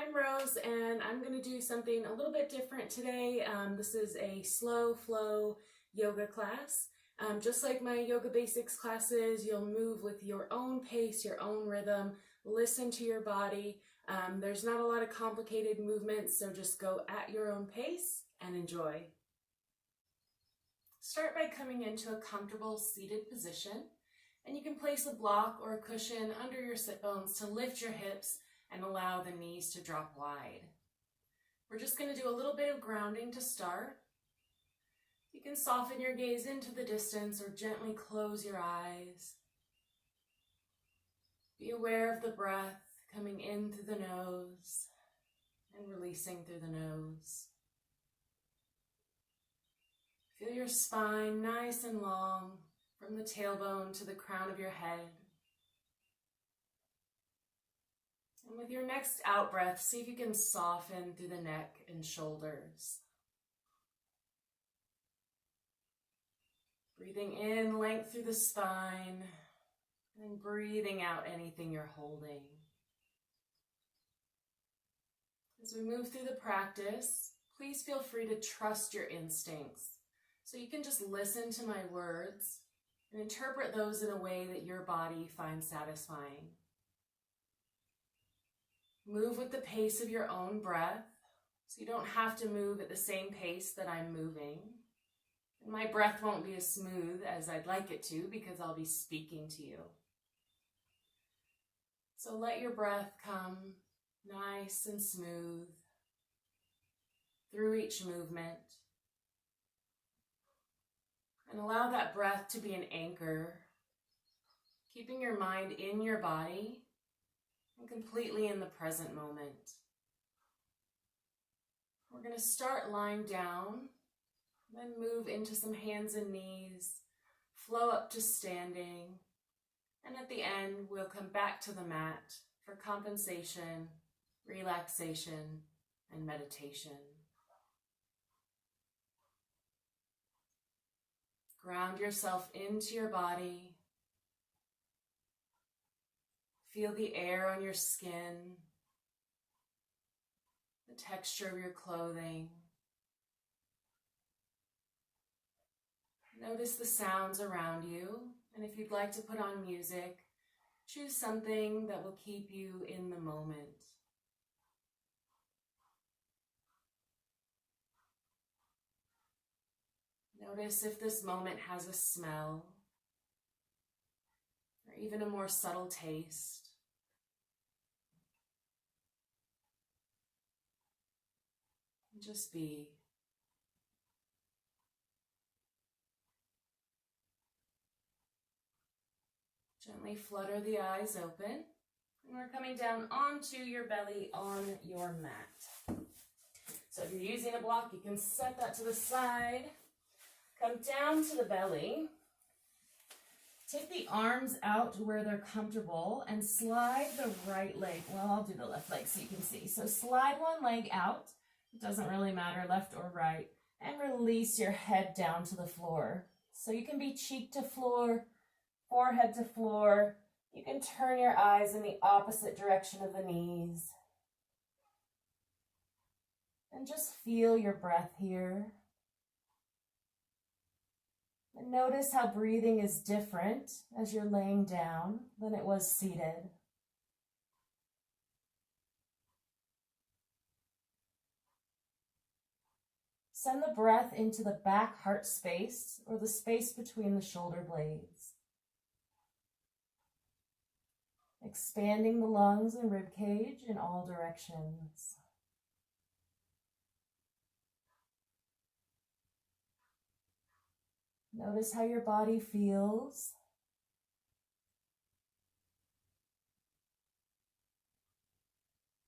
I'm Rose, and I'm going to do something a little bit different today. This is a slow flow yoga class. Just like my yoga basics classes, you'll move with your own pace, your own rhythm, listen to your body. There's not a lot of complicated movements, so just go at your own pace and enjoy. Start by coming into a comfortable seated position, and you can place a block or a cushion under your sit bones to lift your hips and allow the knees to drop wide. We're just going to do a little bit of grounding to start. You can soften your gaze into the distance or gently close your eyes. Be aware of the breath coming in through the nose and releasing through the nose. Feel your spine nice and long from the tailbone to the crown of your head. And with your next out breath, see if you can soften through the neck and shoulders. Breathing in length through the spine and breathing out anything you're holding. As we move through the practice, please feel free to trust your instincts. So you can just listen to my words and interpret those in a way that your body finds satisfying. Move with the pace of your own breath, so you don't have to move at the same pace that I'm moving. And my breath won't be as smooth as I'd like it to because I'll be speaking to you. So let your breath come nice and smooth through each movement. And allow that breath to be an anchor, keeping your mind in your body and completely in the present moment. We're going to start lying down, then move into some hands and knees, flow up to standing, and at the end we'll come back to the mat for compensation, relaxation, and meditation. Ground yourself into your body. Feel the air on your skin, the texture of your clothing. Notice the sounds around you, and if you'd like to put on music, choose something that will keep you in the moment. Notice if this moment has a smell, or even a more subtle taste. And just be. Gently flutter the eyes open, and we're coming down onto your belly on your mat. So if you're using a block, you can set that to the side. Come down to the belly. Take the arms out to where they're comfortable and slide the right leg. Well, I'll do the left leg so you can see. So slide one leg out. It doesn't really matter, left or right. And release your head down to the floor. So you can be cheek to floor, forehead to floor. You can turn your eyes in the opposite direction of the knees. And just feel your breath here. And notice how breathing is different as you're laying down than it was seated. Send the breath into the back heart space or the space between the shoulder blades. Expanding the lungs and rib cage in all directions. Notice how your body feels.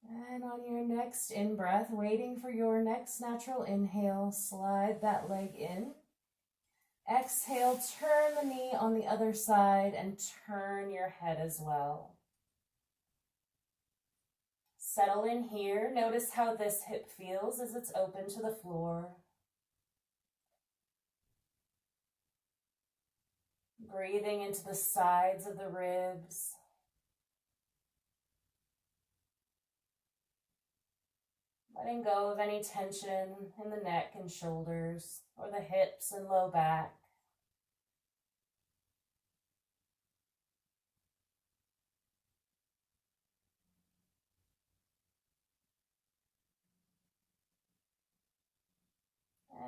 And on your next in-breath, waiting for your next natural inhale, slide that leg in. Exhale, turn the knee on the other side and turn your head as well. Settle in here. Notice how this hip feels as it's open to the floor. Breathing into the sides of the ribs. letting go of any tension in the neck and shoulders or the hips and low back.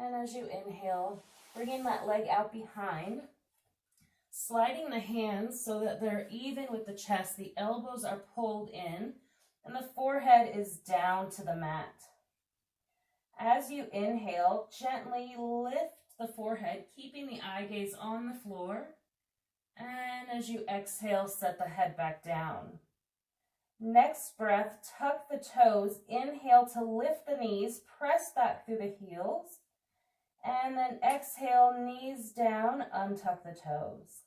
And as you inhale, bringing that leg out behind, sliding the hands so that they're even with the chest. The elbows are pulled in and the forehead is down to the mat. As you inhale, gently lift the forehead, keeping the eye gaze on the floor. And as you exhale, set the head back down. Next breath, tuck the toes. Inhale to lift the knees, press back through the heels. And then exhale, knees down, untuck the toes.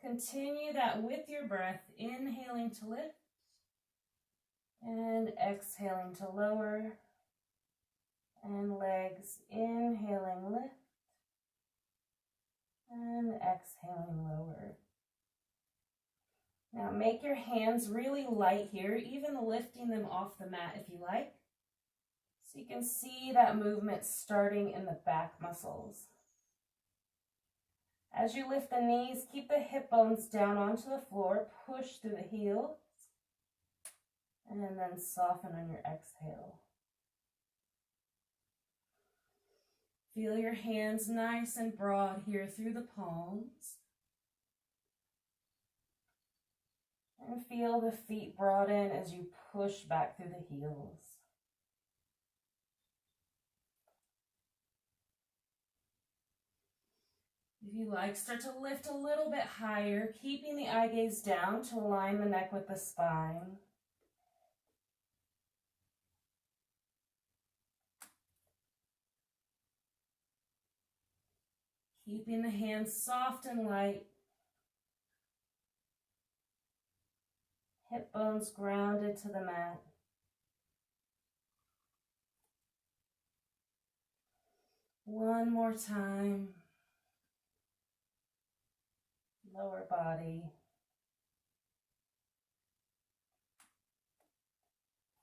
Continue that with your breath, inhaling to lift and exhaling to lower. And legs, inhaling, lift and exhaling, lower. Now make your hands really light here, even lifting them off the mat if you like. So you can see that movement starting in the back muscles. As you lift the knees, keep the hip bones down onto the floor, push through the heels, and then soften on your exhale. Feel your hands nice and broad here through the palms. And feel the feet broaden as you push back through the heels. If you like, start to lift a little bit higher, keeping the eye gaze down to align the neck with the spine. Keeping the hands soft and light. Hip bones grounded to the mat. One more time. Lower body.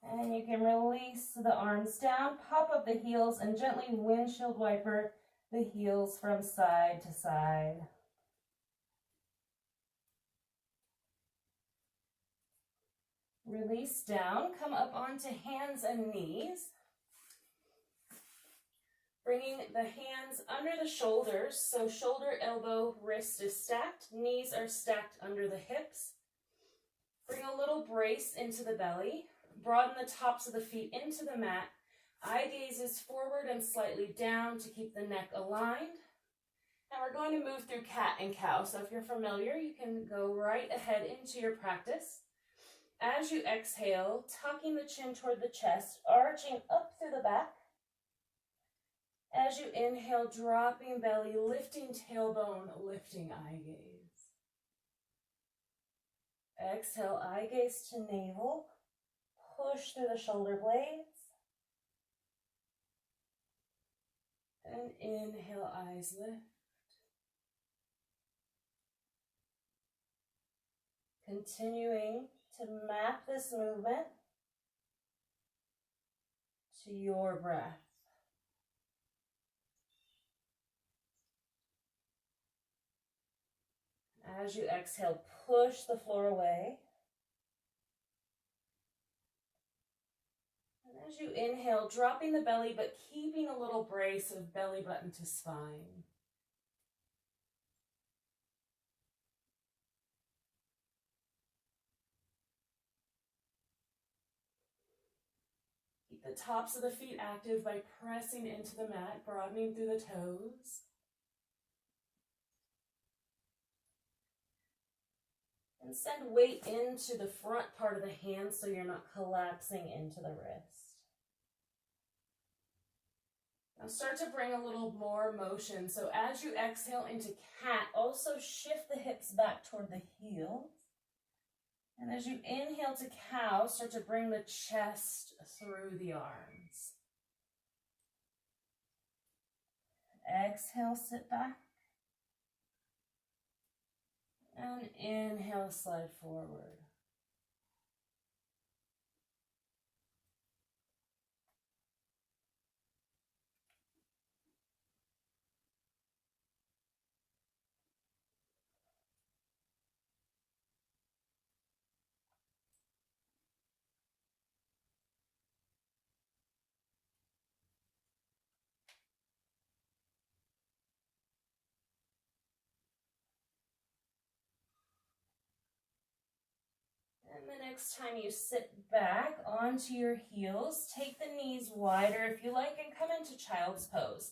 And you can release the arms down, pop up the heels, and gently windshield wiper the heels from side to side. Release down, come up onto hands and knees. Bringing the hands under the shoulders, so shoulder, elbow, wrist is stacked, knees are stacked under the hips. Bring a little brace into the belly, broaden the tops of the feet into the mat. Eye gaze is forward and slightly down to keep the neck aligned. And we're going to move through cat and cow. So if you're familiar, you can go right ahead into your practice. As you exhale, tucking the chin toward the chest, arching up through the back. As you inhale, dropping belly, lifting tailbone, lifting eye gaze. Exhale, eye gaze to navel. Push through the shoulder blades. And inhale, eyes lift. Continuing to map this movement to your breath. As you exhale, push the floor away. And as you inhale, dropping the belly, but keeping a little brace of belly button to spine. Keep the tops of the feet active by pressing into the mat, broadening through the toes. And send weight into the front part of the hands so you're not collapsing into the wrist. Now start to bring a little more motion. So as you exhale into cat, also shift the hips back toward the heels. And as you inhale to cow, start to bring the chest through the arms. Exhale, sit back. And inhale, slide forward. the next time you sit back onto your heels, take the knees wider if you like and come into child's pose.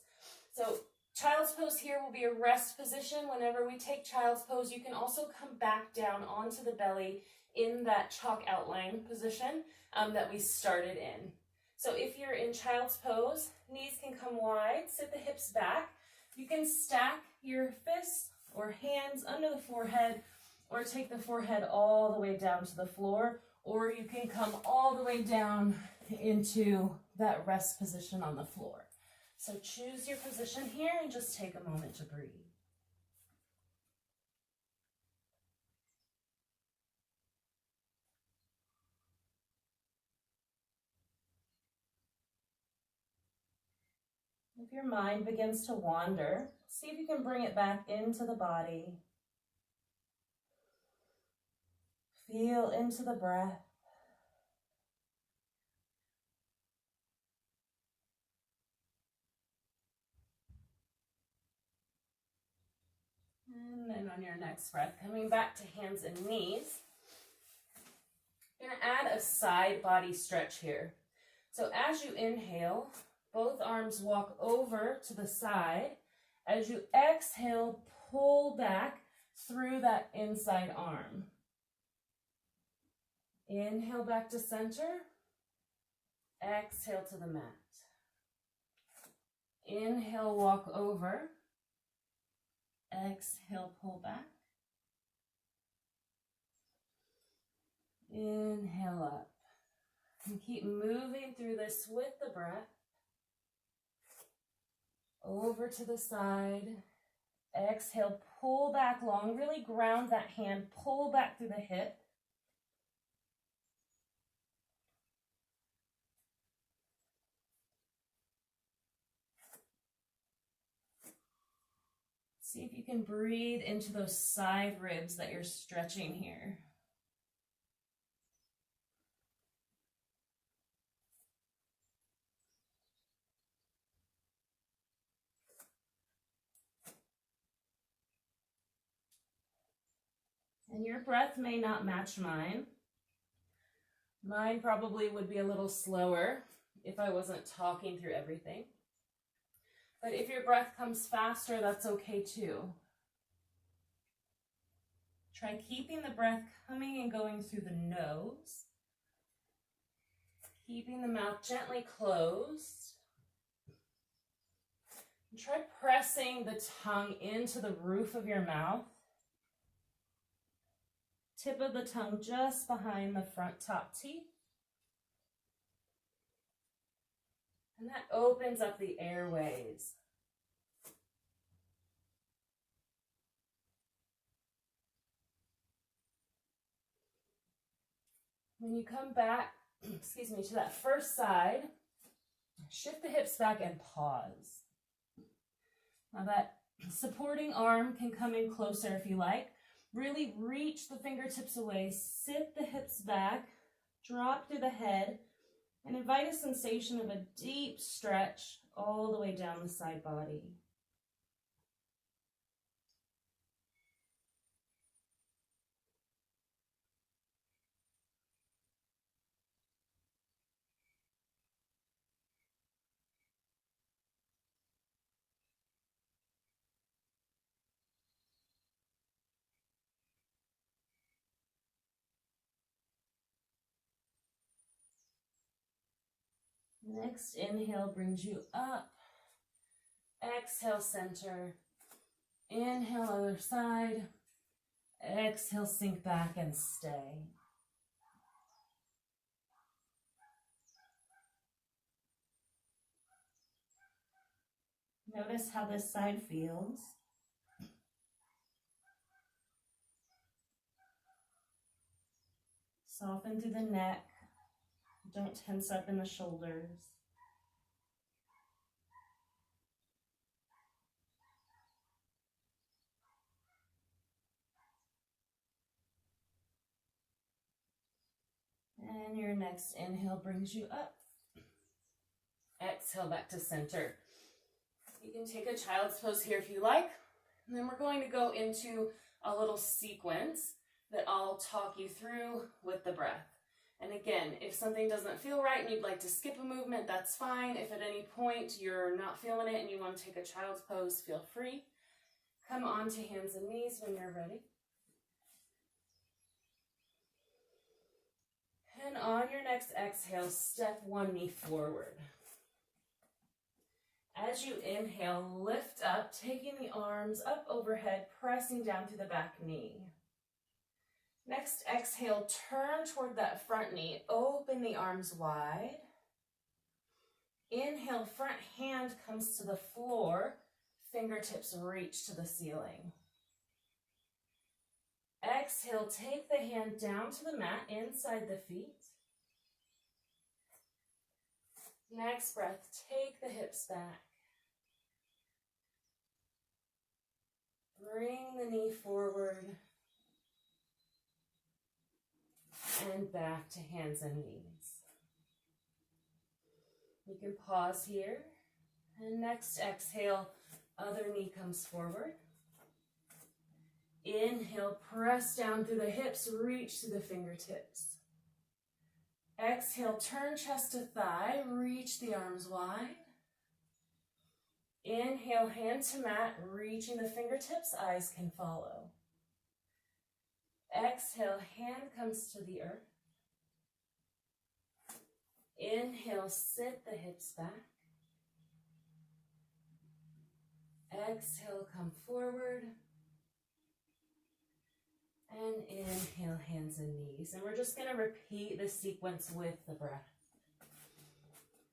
So child's pose here will be a rest position. Whenever we take child's pose, you can also come back down onto the belly in that chalk outline position that we started in. So if you're in child's pose, knees can come wide, sit the hips back. You can stack your fists or hands under the forehead, or take the forehead all the way down to the floor, or you can come all the way down into that rest position on the floor. So choose your position here and just take a moment to breathe. If your mind begins to wander, see if you can bring it back into the body. Feel into the breath. And then on your next breath, coming back to hands and knees, you're going to add a side body stretch here. So as you inhale, both arms walk over to the side. As you exhale, pull back through that inside arm. Inhale back to center. Exhale to the mat. Inhale, walk over. Exhale, pull back. Inhale up. And keep moving through this with the breath. Over to the side. Exhale, pull back long. Really ground that hand. Pull back through the hip. See if you can breathe into those side ribs that you're stretching here. And your breath may not match mine. Mine probably would be a little slower if I wasn't talking through everything. But if your breath comes faster, that's okay too. Try keeping the breath coming and going through the nose. Keeping the mouth gently closed. And try pressing the tongue into the roof of your mouth. Tip of the tongue just behind the front top teeth. And that opens up the airways. When you come back, to that first side, shift the hips back and pause. Now that supporting arm can come in closer if you like. Really reach the fingertips away, sit the hips back, drop through the head, and invite a sensation of a deep stretch all the way down the side body. Next inhale brings you up. Exhale, center. Inhale, other side. Exhale, sink back and stay. Notice how this side feels. Soften through the neck. Don't tense up in the shoulders. And your next inhale brings you up. Exhale back to center. You can take a child's pose here if you like. And then we're going to go into a little sequence. that I'll talk you through with the breath. And again, if something doesn't feel right and you'd like to skip a movement, that's fine. If at any point you're not feeling it and you want to take a child's pose, feel free. Come on to hands and knees when you're ready. And on your next exhale, step one knee forward. As you inhale, lift up, taking the arms up overhead, pressing down through the back knee. Next, exhale, turn toward that front knee, open the arms wide. Inhale, front hand comes to the floor, fingertips reach to the ceiling. Exhale, take the hand down to the mat, inside the feet. Next breath, take the hips back. Bring the knee forward. And back to hands and knees. You can pause here. And next exhale, other knee comes forward. Inhale, press down through the hips, reach to the fingertips. Exhale, turn chest to thigh, reach the arms wide. Inhale, hand to mat, reaching the fingertips, eyes can follow. Exhale, hand comes to the earth. Inhale, sit the hips back. Exhale, come forward. And inhale, hands and knees. And we're just going to repeat this sequence with the breath.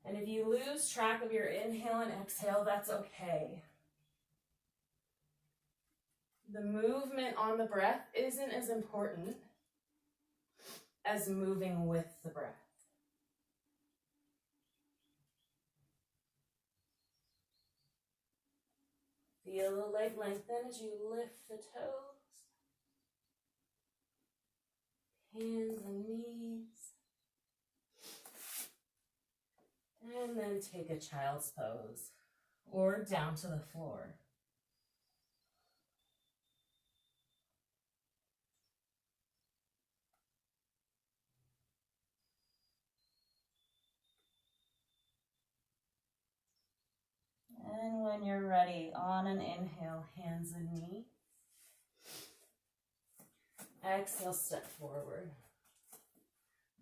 And if you lose track of your inhale and exhale, that's okay. The movement on the breath isn't as important as moving with the breath. Feel the leg lengthen as you lift the toes, hands and knees. And then take a child's pose or down to the floor. And when you're ready, on an inhale, hands and knees. Exhale, step forward.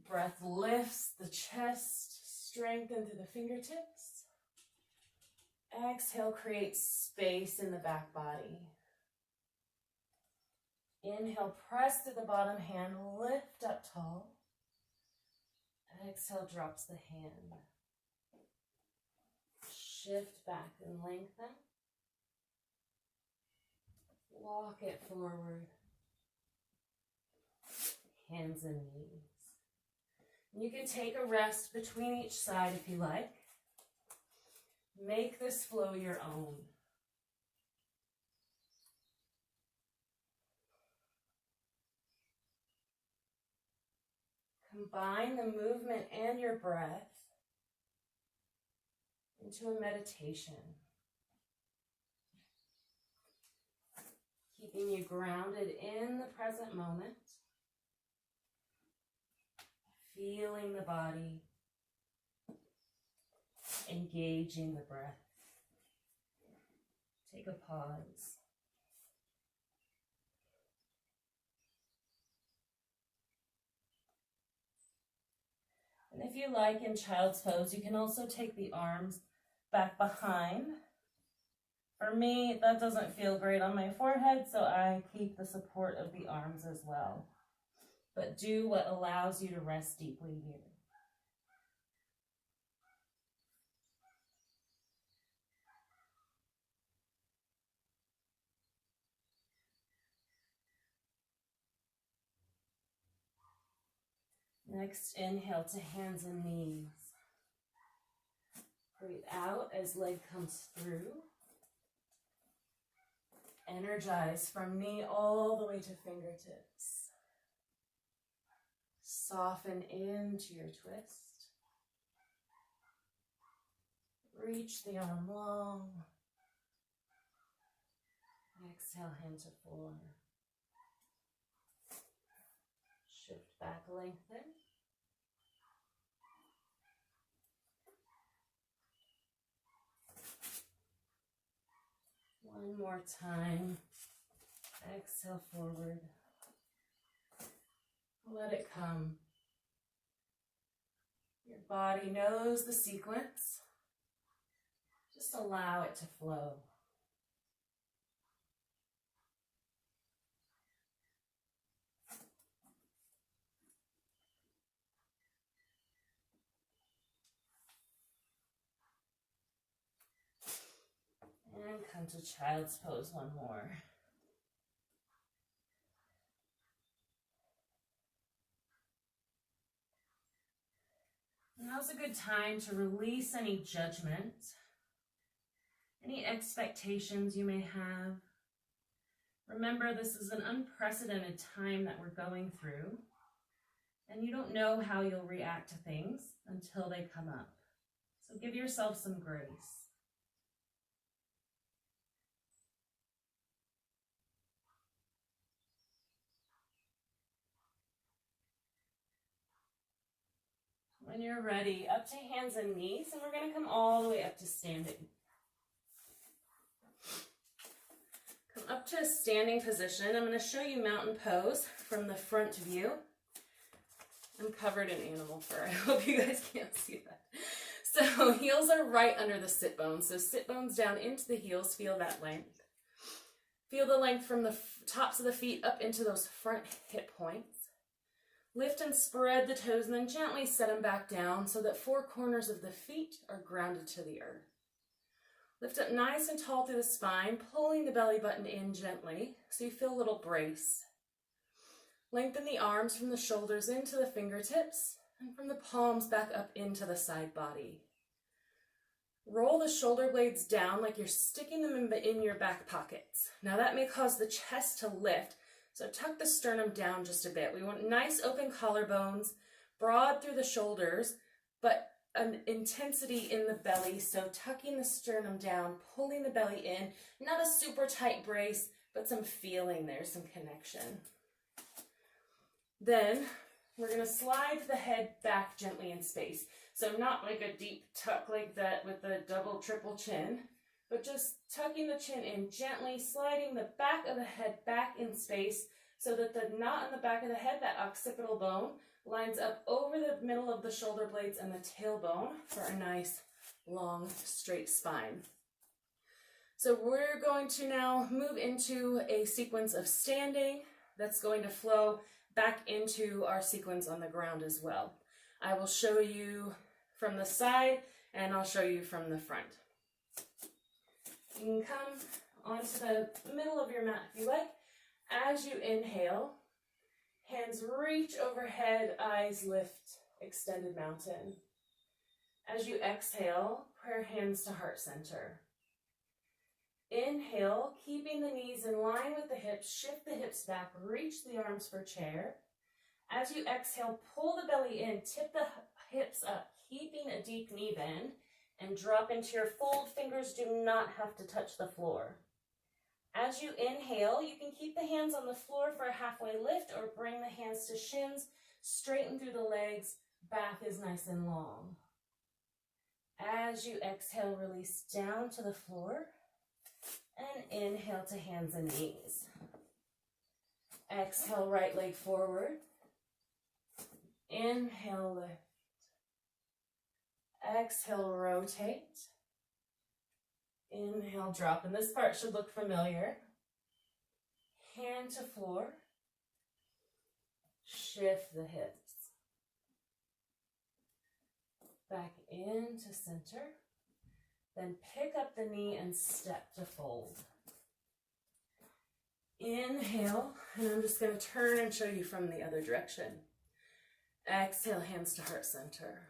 Breath lifts the chest, strengthen through the fingertips. Exhale, create space in the back body. Inhale, press to the bottom hand, lift up tall. Exhale, drops the hand. Shift back and lengthen. Walk it forward. Hands and knees. You can take a rest between each side if you like. Make this flow your own. Combine the movement and your breath into a meditation, keeping you grounded in the present moment, feeling the body, engaging the breath. Take a pause. And if you like, in child's pose, you can also take the arms back behind. For me, that doesn't feel great on my forehead, so I keep the support of the arms as well. But do what allows you to rest deeply here. Next, inhale to hands and knees. Breathe out as leg comes through. Energize from knee all the way to fingertips. Soften into your twist. Reach the arm long. Exhale, hand to floor. back lengthen. One more time. Exhale forward. Let it come. Your body knows the sequence. Just allow it to flow. And come to child's pose one more. Now's a good time to release any judgment, any expectations you may have. Remember, this is an unprecedented time that we're going through, and you don't know how you'll react to things until they come up. So give yourself some grace. When you're ready, up to hands and knees, and we're going to come all the way up to standing. Come up to a standing position. I'm going to show you mountain pose from the front view. I'm covered in animal fur. I hope you guys can't see that. So heels are right under the sit bones. So sit bones down into the heels. Feel that length. Feel the length from the tops of the feet up into those front hip points. Lift and spread the toes and then gently set them back down so that four corners of the feet are grounded to the earth. Lift up nice and tall through the spine, pulling the belly button in gently so you feel a little brace. Lengthen the arms from the shoulders into the fingertips and from the palms back up into the side body. Roll the shoulder blades down like you're sticking them in your back pockets. Now that may cause the chest to lift, so tuck the sternum down just a bit. We want nice open collarbones, broad through the shoulders, but an intensity in the belly. So tucking the sternum down, pulling the belly in, not a super tight brace, but some feeling there, some connection. Then we're going to slide the head back gently in space. So not like a deep tuck like that with the double, triple chin, but just tucking the chin in gently, sliding the back of the head back in space so that the knot in the back of the head, that occipital bone, lines up over the middle of the shoulder blades and the tailbone for a nice, long, straight spine. So we're going to now move into a sequence of standing that's going to flow back into our sequence on the ground as well. I will show you from the side and I'll show you from the front. You can come onto the middle of your mat if you like. As you inhale, hands reach overhead, eyes lift, extended mountain. As you exhale, prayer hands to heart center. Inhale, keeping the knees in line with the hips, shift the hips back, reach the arms for chair. As you exhale, pull the belly in, tip the hips up, keeping a deep knee bend, and drop into your fold. Fingers do not have to touch the floor. As you inhale, you can keep the hands on the floor for a halfway lift or bring the hands to shins, straighten through the legs, back is nice and long. As you exhale, release down to the floor and inhale to hands and knees. Exhale, right leg forward. Inhale, lift. Exhale, rotate. Inhale, drop. And this part should look familiar. Hand to floor. Shift the hips. Back into center. Then pick up the knee and step to fold. Inhale, and I'm just going to turn and show you from the other direction. Exhale, hands to heart center.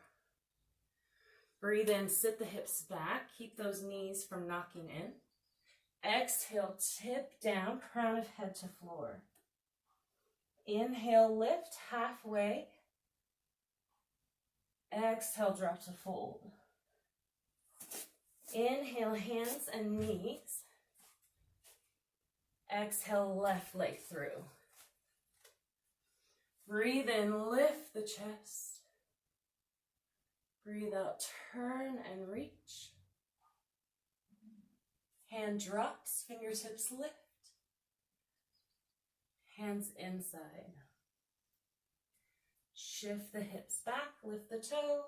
Breathe in, sit the hips back. Keep those knees from knocking in. Exhale, tip down, crown of head to floor. Inhale, lift halfway. Exhale, drop to fold. Inhale, hands and knees. Exhale, left leg through. Breathe in, lift the chest. Breathe out, turn and reach. Hand drops, fingertips lift. Hands inside. Shift the hips back, lift the toe.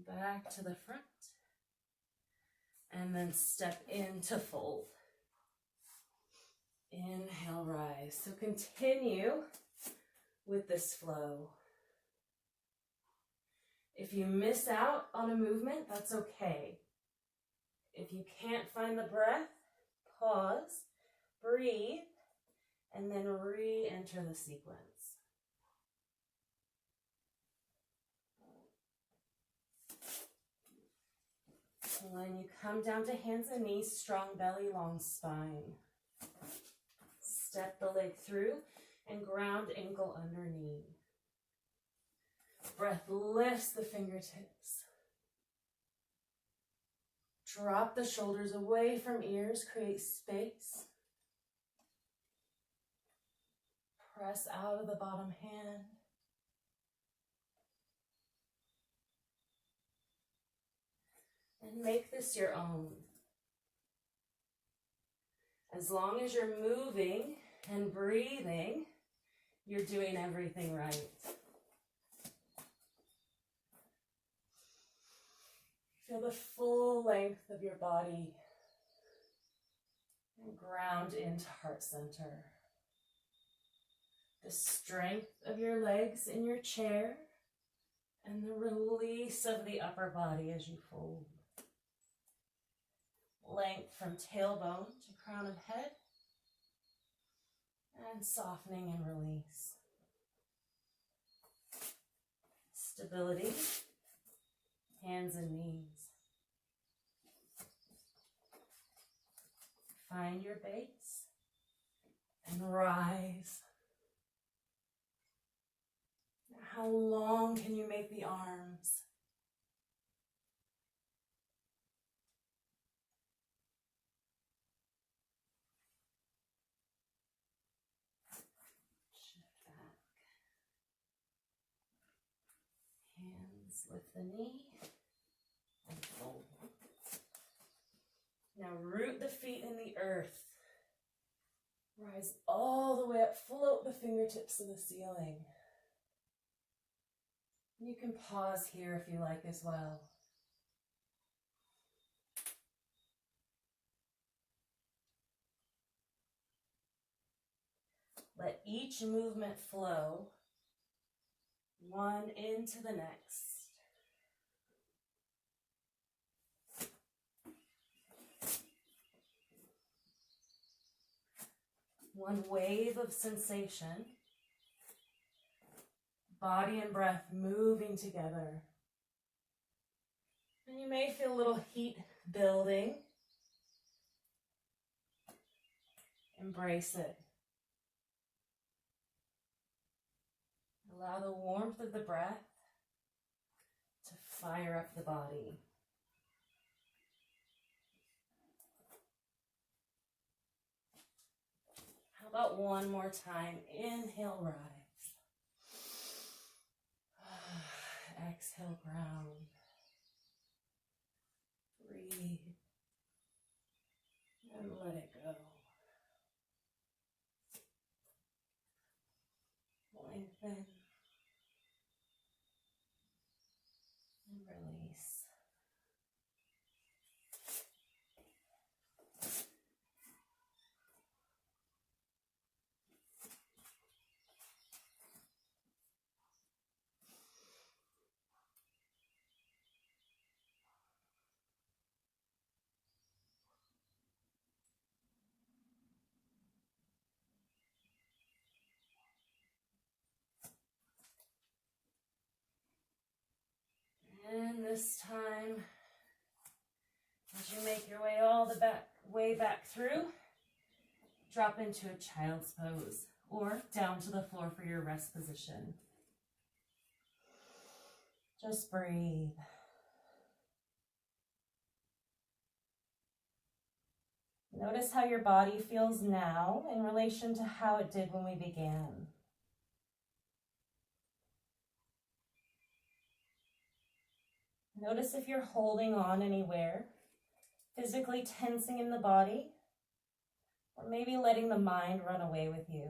Back to the front. And then step into fold. Inhale, rise. So continue with this flow. If you miss out on a movement, that's okay. If you can't find the breath, pause, breathe, and then re-enter the sequence. When you come down to hands and knees, strong belly, long spine. Step the leg through and ground ankle under knee. Breath lifts the fingertips. Drop the shoulders away from ears, create space. Press out of the bottom hand. And make this your own. As long as you're moving and breathing, you're doing everything right. Feel the full length of your body and ground into heart center. The strength of your legs in your chair and the release of the upper body as you fold. Length from tailbone to crown of head, and softening and release. Stability, hands and knees. Find your base and rise. Now, how long can you make the arms? Lift the knee and fold. Now root the feet in the earth. Rise all the way up, float the fingertips to the ceiling. You can pause here if you like as well. Let each movement flow one into the next. One wave of sensation, body and breath moving together. And you may feel a little heat building. Embrace it. Allow the warmth of the breath to fire up the body. How about one more time? Inhale, rise. Exhale, ground. Breathe. And let it go. Lengthen. And release. And this time, as you make your way all the way back through, drop into a child's pose or down to the floor for your rest position. Just breathe. Notice how your body feels now in relation to how it did when we began. Notice if you're holding on anywhere, physically tensing in the body, or maybe letting the mind run away with you.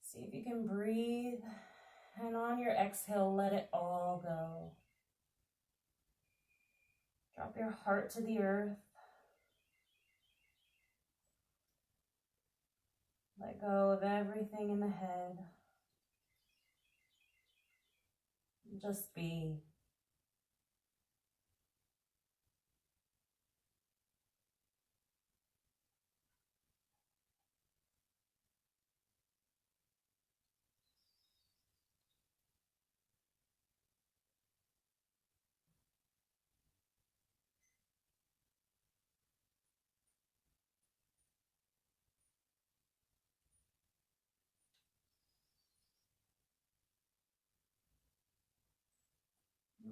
See if you can breathe, and on your exhale, let it all go. Drop your heart to the earth. Let go of everything in the head. Just be.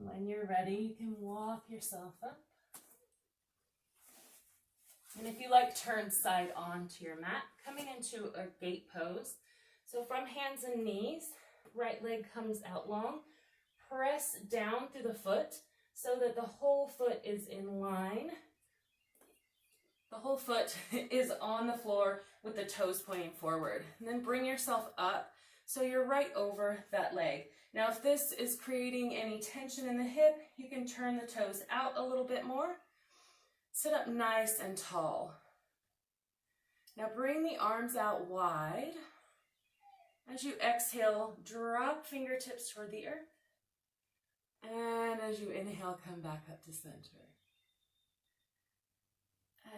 When you're ready, you can walk yourself up. And if you like, turn side on to your mat, coming into a gate pose. So from hands and knees, right leg comes out long. Press down through the foot so that the whole foot is in line. The whole foot is on the floor with the toes pointing forward. And then bring yourself up so you're right over that leg. Now, if this is creating any tension in the hip, you can turn the toes out a little bit more. Sit up nice and tall. Now bring the arms out wide. As you exhale, drop fingertips toward the earth. And as you inhale, come back up to center.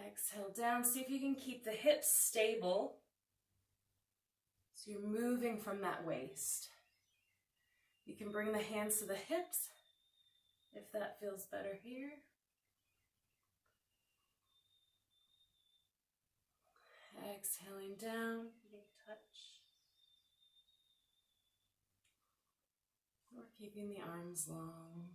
Exhale down. See if you can keep the hips stable. So you're moving from that waist. You can bring the hands to the hips if that feels better here. Exhaling down, big touch. We're keeping the arms long.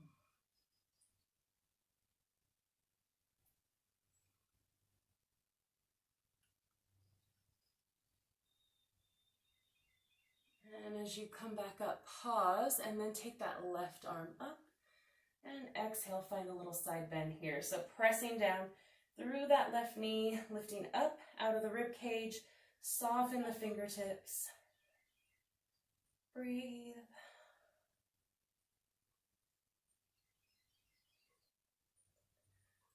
And as you come back up, pause, and then take that left arm up. And exhale, find a little side bend here. So pressing down through that left knee, lifting up out of the rib cage, soften the fingertips. Breathe.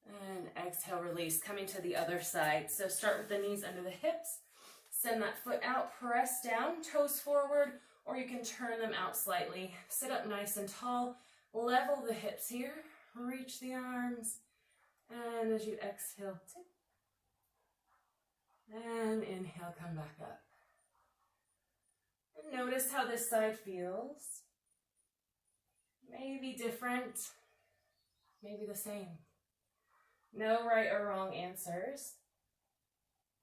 And exhale, release, coming to the other side. So start with the knees under the hips. Send that foot out, press down, toes forward, or you can turn them out slightly. Sit up nice and tall, level the hips here, reach the arms, and as you exhale, tip. And inhale, come back up. And notice how this side feels. Maybe different, maybe the same. No right or wrong answers.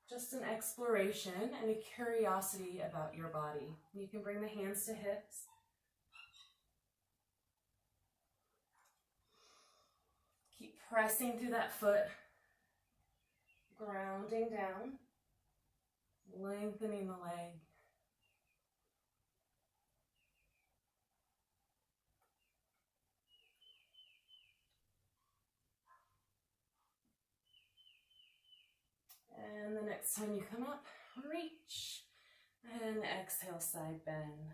Just an exploration and a curiosity about your body. You can bring the hands to hips. Keep pressing through that foot. Grounding down. Lengthening the leg. And the next time you come up, reach. And exhale, side bend.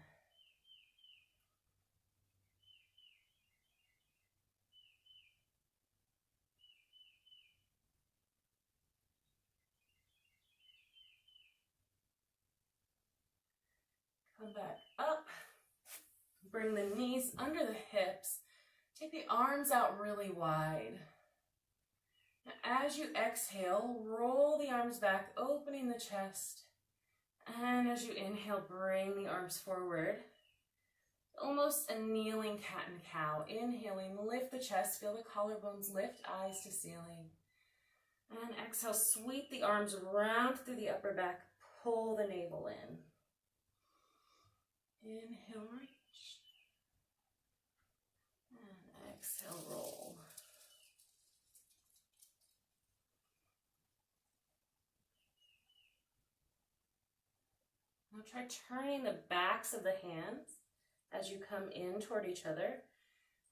Come back up. Bring the knees under the hips. Take the arms out really wide. Now, as you exhale, roll the arms back, opening the chest. And as you inhale, bring the arms forward. Almost a kneeling cat and cow. Inhaling, lift the chest, feel the collarbones lift, eyes to ceiling. And exhale, sweep the arms round through the upper back, pull the navel in. Inhale, reach. And exhale, roll. Now try turning the backs of the hands as you come in toward each other,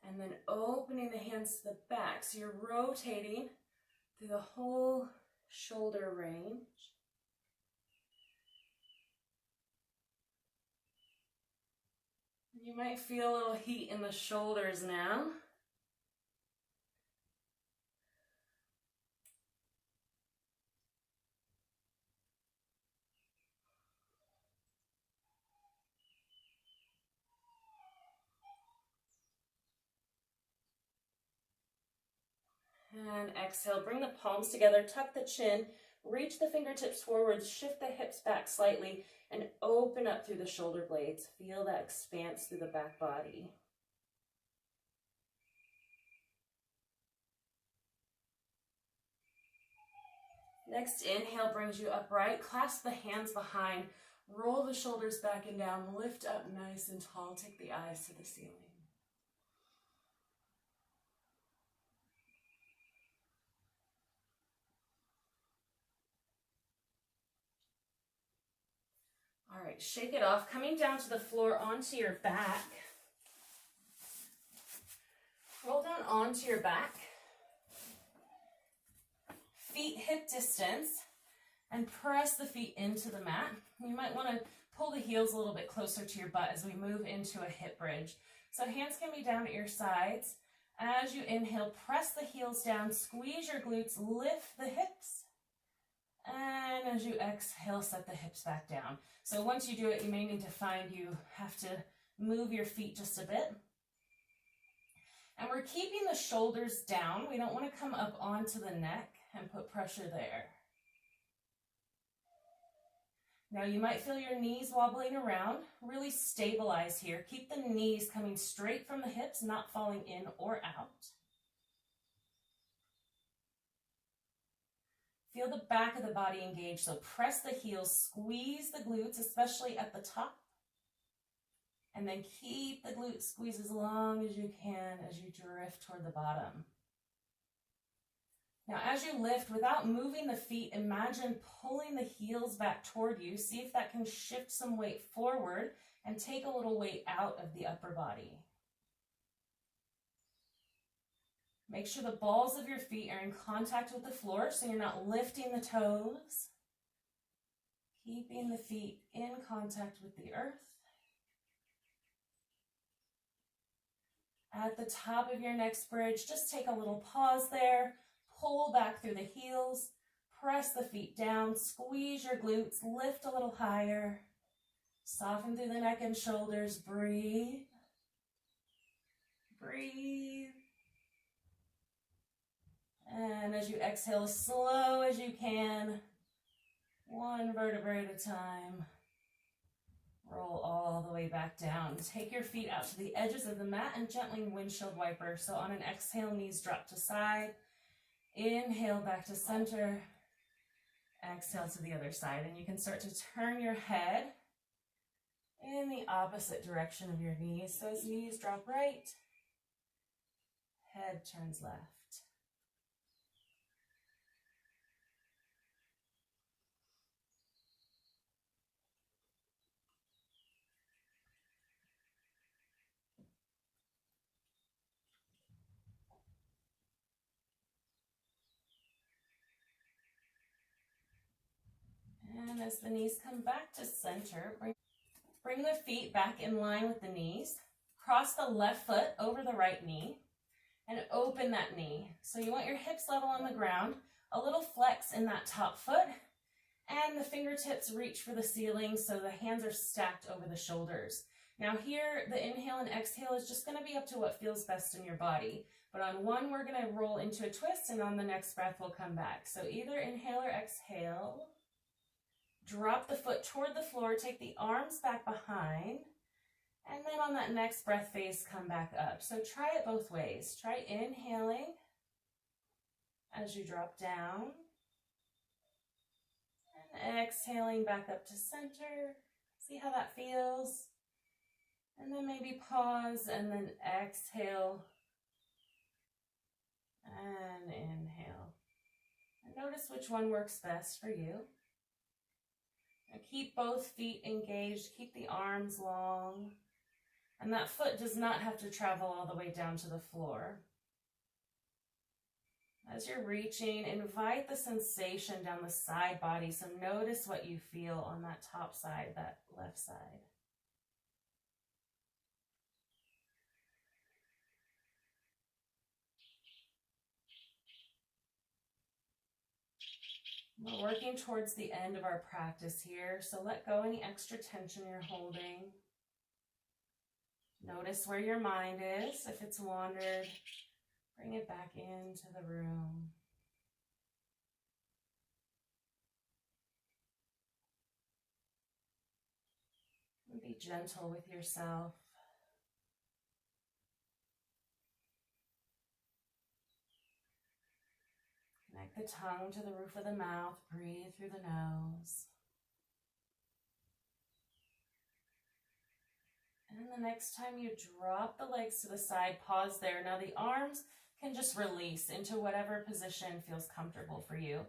and then opening the hands to the back. So you're rotating through the whole shoulder range. You might feel a little heat in the shoulders now. And exhale, bring the palms together, tuck the chin, reach the fingertips forward, shift the hips back slightly, and open up through the shoulder blades. Feel that expanse through the back body. Next inhale brings you upright. Clasp the hands behind. Roll the shoulders back and down. Lift up nice and tall. Take the eyes to the ceiling. All right, shake it off. Coming down to the floor onto your back. Roll down onto your back. Feet hip distance, and press the feet into the mat. You might want to pull the heels a little bit closer to your butt as we move into a hip bridge. So hands can be down at your sides. As you inhale, press the heels down, squeeze your glutes, lift the hips. And as you exhale, set the hips back down. So once you do it, you may need to find you have to move your feet just a bit. And we're keeping the shoulders down. We don't want to come up onto the neck and put pressure there. Now you might feel your knees wobbling around. Really stabilize here. Keep the knees coming straight from the hips, not falling in or out. Feel the back of the body engage, so press the heels, squeeze the glutes, especially at the top. And then keep the glutes squeezed as long as you can as you drift toward the bottom. Now, as you lift, without moving the feet, imagine pulling the heels back toward you. See if that can shift some weight forward and take a little weight out of the upper body. Make sure the balls of your feet are in contact with the floor so you're not lifting the toes. Keeping the feet in contact with the earth. At the top of your next bridge, just take a little pause there. Pull back through the heels. Press the feet down. Squeeze your glutes. Lift a little higher. Soften through the neck and shoulders. Breathe. Breathe. And as you exhale, as slow as you can, one vertebrae at a time, roll all the way back down. Take your feet out to the edges of the mat and gently windshield wiper. So on an exhale, knees drop to side. Inhale back to center. Exhale to the other side. And you can start to turn your head in the opposite direction of your knees. So as knees drop right, head turns left. And as the knees come back to center, bring the feet back in line with the knees. Cross the left foot over the right knee and open that knee. So you want your hips level on the ground, a little flex in that top foot, and the fingertips reach for the ceiling so the hands are stacked over the shoulders. Now here, the inhale and exhale is just going to be up to what feels best in your body. But on one, we're going to roll into a twist, and on the next breath, we'll come back. So either inhale or exhale. Drop the foot toward the floor, take the arms back behind, and then on that next breath phase, come back up. So try it both ways. Try inhaling as you drop down, and exhaling back up to center. See how that feels? And then maybe pause, and then exhale, and inhale. And notice which one works best for you. Keep both feet engaged, keep the arms long. And that foot does not have to travel all the way down to the floor. As you're reaching, invite the sensation down the side body. So notice what you feel on that top side, that left side. We're working towards the end of our practice here, so let go any extra tension you're holding. Notice where your mind is. If it's wandered, bring it back into the room. And be gentle with yourself. Connect the tongue to the roof of the mouth. Breathe through the nose. And the next time you drop the legs to the side, pause there. Now the arms can just release into whatever position feels comfortable for you.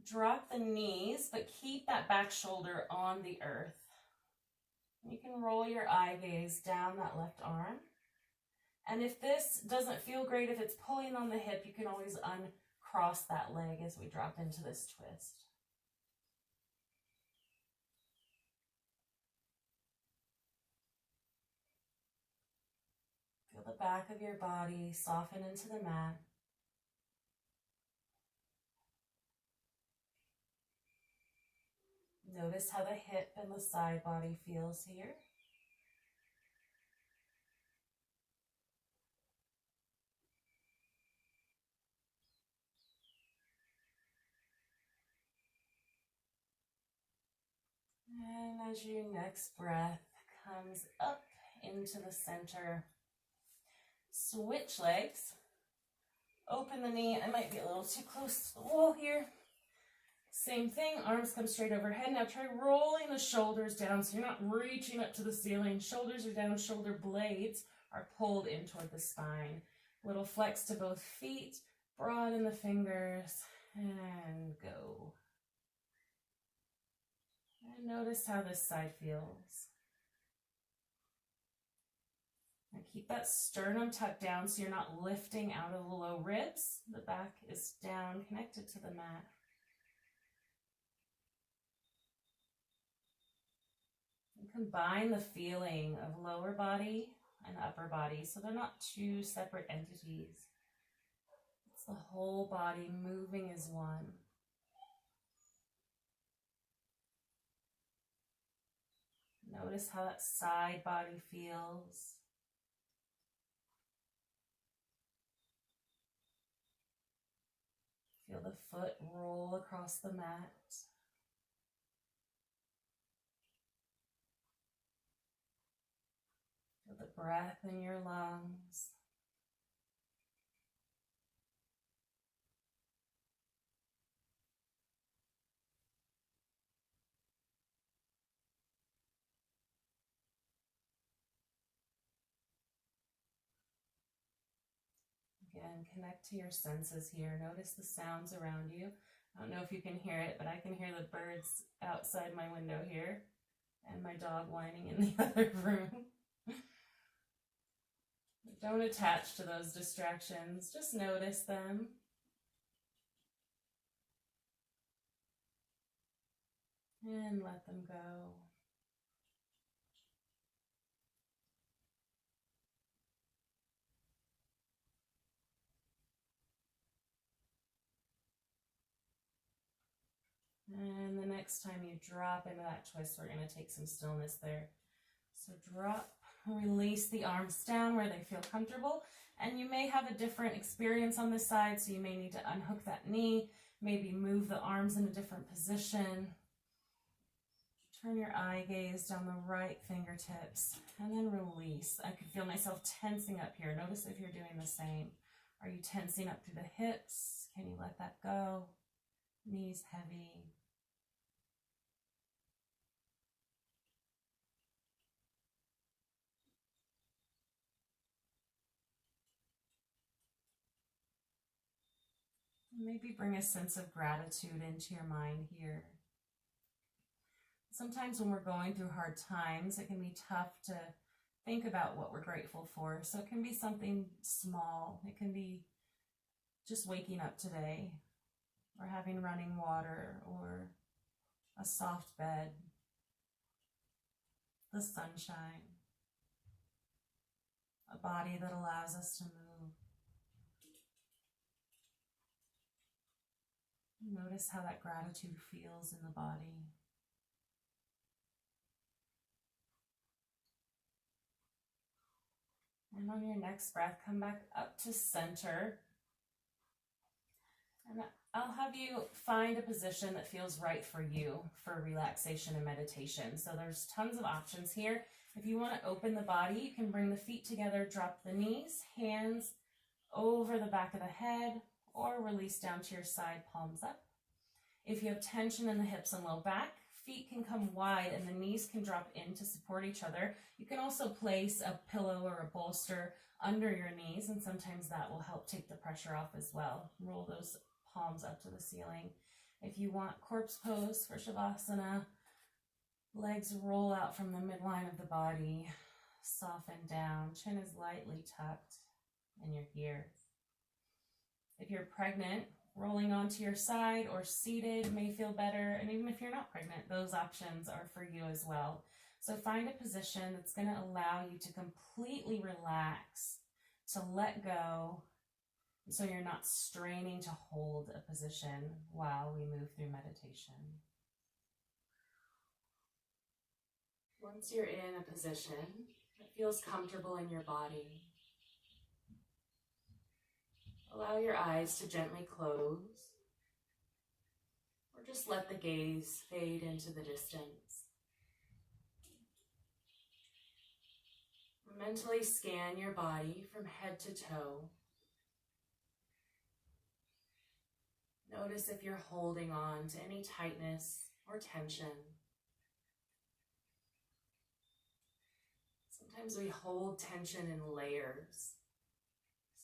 Drop the knees, but keep that back shoulder on the earth. You can roll your eye gaze down that left arm. And if this doesn't feel great, if it's pulling on the hip, you can always uncross that leg as we drop into this twist. Feel the back of your body soften into the mat. Notice how the hip and the side body feels here. And as your next breath comes up into the center, switch legs. Open the knee. I might be a little too close to the wall here. Same thing, arms come straight overhead. Now try rolling the shoulders down so you're not reaching up to the ceiling. Shoulders are down, shoulder blades are pulled in toward the spine. Little flex to both feet, broaden the fingers, and go. And notice how this side feels. Now keep that sternum tucked down so you're not lifting out of the low ribs. The back is down, connected to the mat. And combine the feeling of lower body and upper body so they're not two separate entities. It's the whole body moving as one. Notice how that side body feels. Feel the foot roll across the mat. Feel the breath in your lungs. Again, connect to your senses here. Notice the sounds around you. I don't know if you can hear it, but I can hear the birds outside my window here and my dog whining in the other room. Don't attach to those distractions. Just notice them. And let them go. And the next time you drop into that twist, we're going to take some stillness there. So drop, release the arms down where they feel comfortable. And you may have a different experience on this side, so you may need to unhook that knee, maybe move the arms in a different position. Turn your eye gaze down the right fingertips and then release. I could feel myself tensing up here. Notice if you're doing the same. Are you tensing up through the hips? Can you let that go? Knees heavy. Maybe bring a sense of gratitude into your mind here. Sometimes when we're going through hard times, it can be tough to think about what we're grateful for. So it can be something small. It can be just waking up today, or having running water, or a soft bed, the sunshine, a body that allows us to move. Notice how that gratitude feels in the body. And on your next breath, come back up to center. And I'll have you find a position that feels right for you for relaxation and meditation. So there's tons of options here. If you want to open the body, you can bring the feet together, drop the knees, hands over the back of the head, or release down to your side, palms up. If you have tension in the hips and low back, feet can come wide and the knees can drop in to support each other. You can also place a pillow or a bolster under your knees, and sometimes that will help take the pressure off as well. Roll those palms up to the ceiling. If you want corpse pose for Shavasana, legs roll out from the midline of the body, soften down, chin is lightly tucked, and you're here. If you're pregnant, rolling onto your side or seated may feel better. And even if you're not pregnant, those options are for you as well. So find a position that's going to allow you to completely relax, to let go, so you're not straining to hold a position while we move through meditation. Once you're in a position that feels comfortable in your body, allow your eyes to gently close, or just let the gaze fade into the distance. Mentally scan your body from head to toe. Notice if you're holding on to any tightness or tension. Sometimes we hold tension in layers.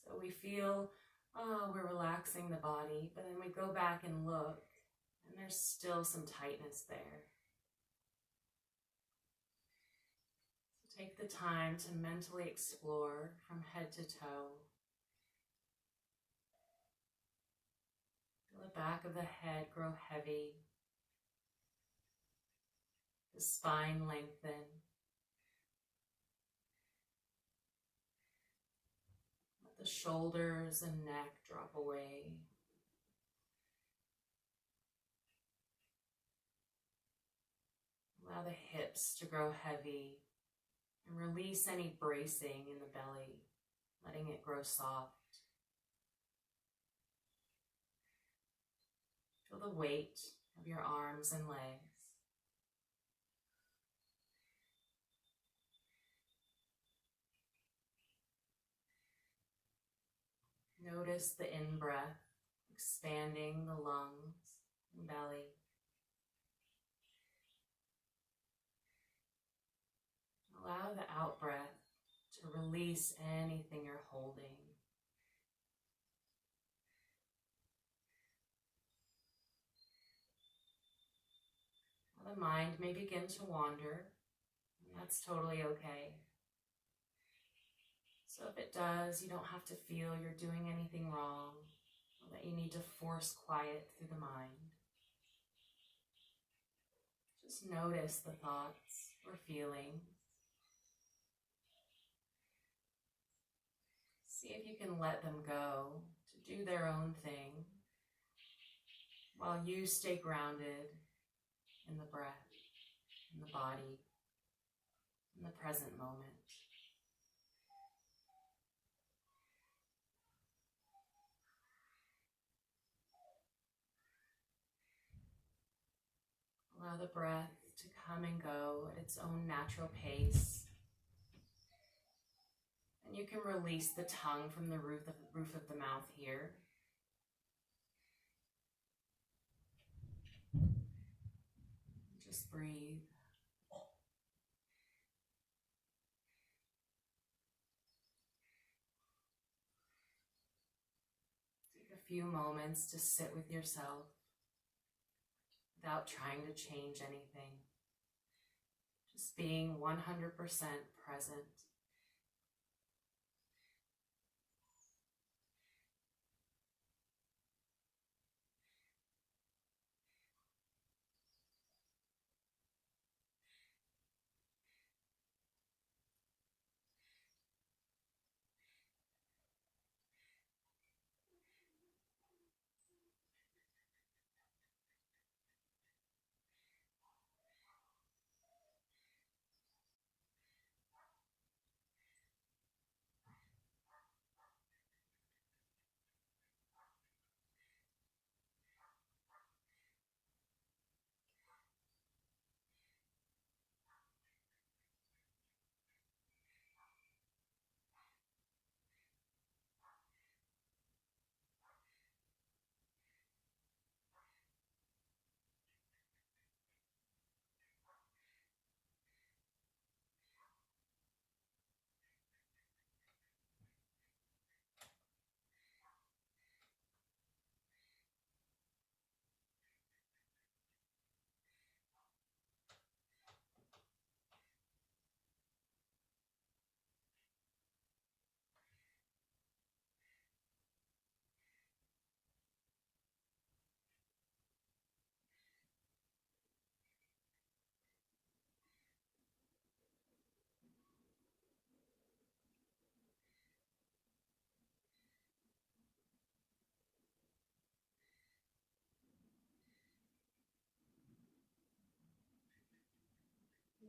So we feel, we're relaxing the body, but then we go back and look, and there's still some tightness there. So take the time to mentally explore from head to toe. Feel the back of the head grow heavy, the spine lengthen. Let the shoulders and neck drop away. Allow the hips to grow heavy and release any bracing in the belly, letting it grow soft. Feel the weight of your arms and legs. Notice the in-breath, expanding the lungs and belly. Allow the out-breath to release anything you're holding. The mind may begin to wander, and that's totally okay. So if it does, you don't have to feel you're doing anything wrong, or that you need to force quiet through the mind. Just notice the thoughts or feelings. See if you can let them go to do their own thing, while you stay grounded in the breath, in the body, in the present moment. Allow the breath to come and go at its own natural pace. And you can release the tongue from the roof of the mouth here. Just breathe. Take a few moments to sit with yourself without trying to change anything. Just being 100% present.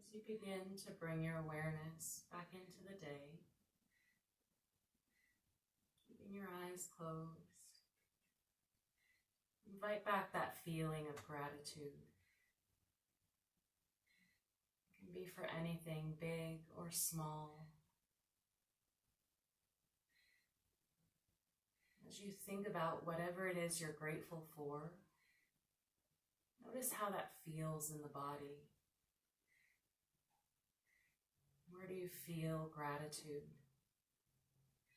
As you begin to bring your awareness back into the day, keeping your eyes closed, invite back that feeling of gratitude. It can be for anything big or small. As you think about whatever it is you're grateful for, notice how that feels in the body. Where do you feel gratitude?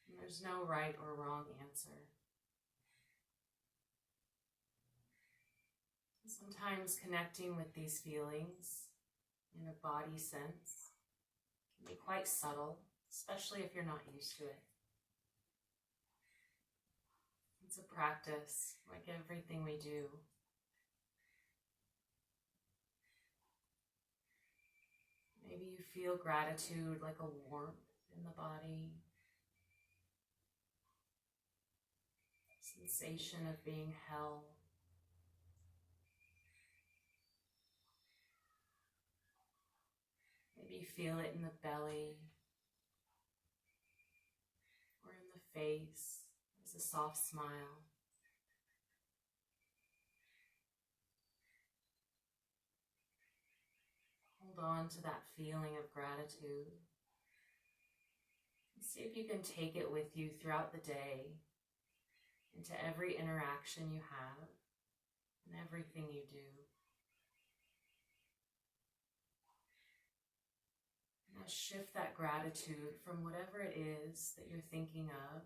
And there's no right or wrong answer. Sometimes connecting with these feelings in a body sense can be quite subtle, especially if you're not used to it. It's a practice, like everything we do. Maybe you feel gratitude like a warmth in the body, sensation of being held. Maybe you feel it in the belly or in the face as a soft smile. Hold on to that feeling of gratitude. And see if you can take it with you throughout the day, into every interaction you have and everything you do. Now shift that gratitude from whatever it is that you're thinking of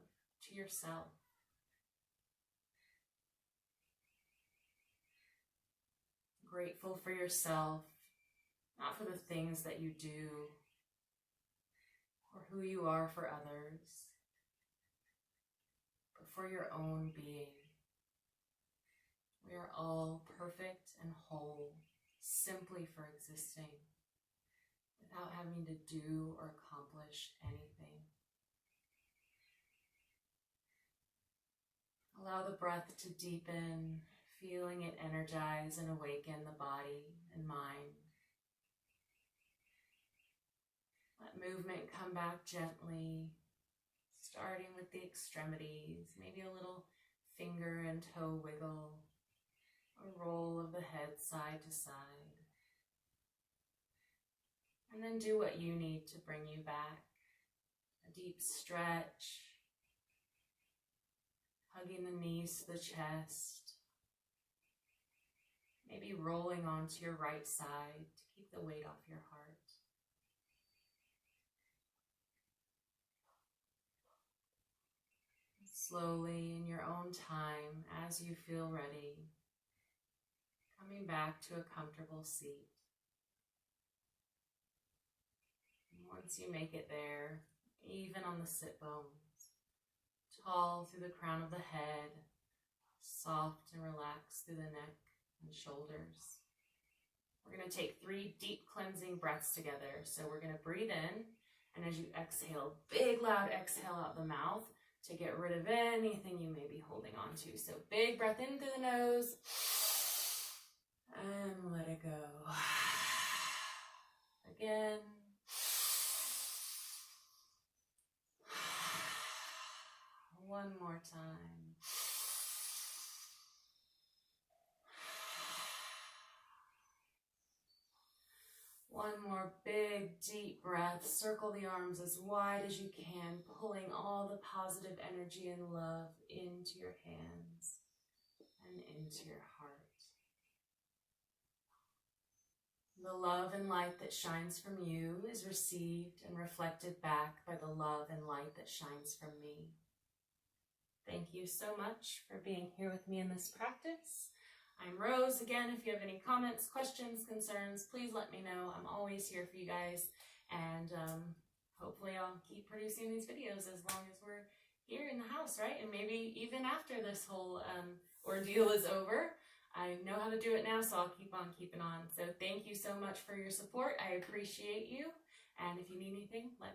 to yourself. Grateful for yourself, not for the things that you do or who you are for others, but for your own being. We are all perfect and whole simply for existing, without having to do or accomplish anything. Allow the breath to deepen, feeling it energize and awaken the body and mind. Let movement come back gently, starting with the extremities, maybe a little finger and toe wiggle, a roll of the head side to side. And then do what you need to bring you back. A deep stretch, hugging the knees to the chest, maybe rolling onto your right side to keep the weight off your heart. Slowly, in your own time, as you feel ready, coming back to a comfortable seat. Once you make it there, even on the sit bones, tall through the crown of the head, soft and relaxed through the neck and shoulders. We're going to take 3 deep cleansing breaths together. So we're going to breathe in, and as you exhale, big loud exhale out the mouth to get rid of anything you may be holding on to. So big breath in through the nose and let it go. Again. One more time. One more big deep breath. Circle the arms as wide as you can, pulling all the positive energy and love into your hands and into your heart. The love and light that shines from you is received and reflected back by the love and light that shines from me. Thank you so much for being here with me in this practice. I'm Rose. Again, if you have any comments, questions, concerns, please let me know. I'm always here for you guys, and hopefully I'll keep producing these videos as long as we're here in the house, right? And maybe even after this whole ordeal is over. I know how to do it now, so I'll keep on keeping on. So thank you so much for your support. I appreciate you, and if you need anything, let me know.